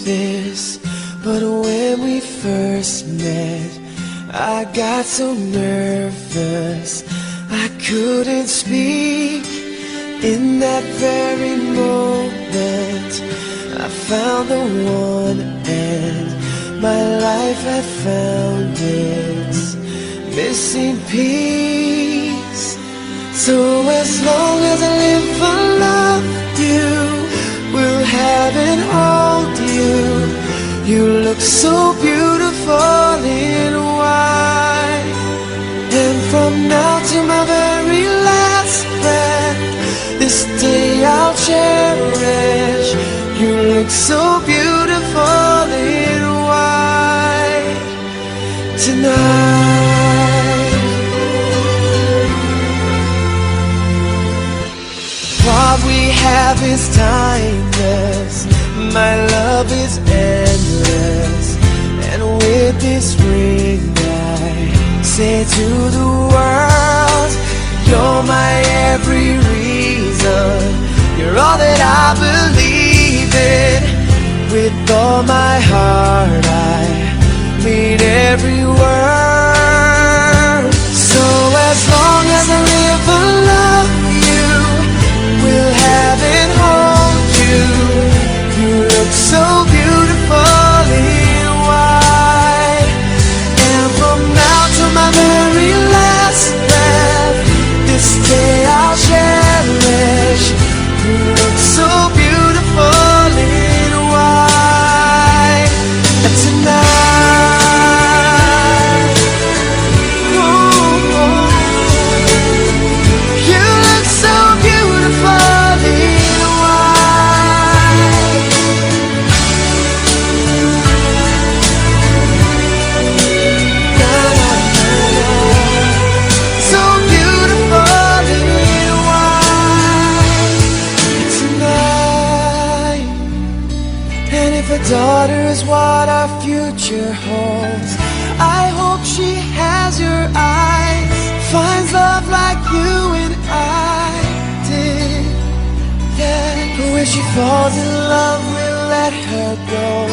this, but when we first met, I got so nervous I couldn't speak. In that very moment, I found the one, and my life had found its missing piece. So as long as I live, I love you, will have and hold you. You look so beautiful in white, and from now to my very last breath, this day I'll cherish. You look so beautiful in white tonight. What we have is timeless, my love is endless, and with this ring I say to the world, you're my every reason, you're all that I believe in. With all my heart I mean every word. So as long as I live, I love you, will have and hold you. You look so beautiful in white, and from now to my very last breath, this day I'll cherish. You look so beautiful in white tonight. Ooh, you look so beautiful in white. Na, na, na, na. So beautiful in white tonight. And if a daughter is what our future holds, I hope she has your eyes, finds love like you and I did. Yeah, but when she falls in love, we'll let her go.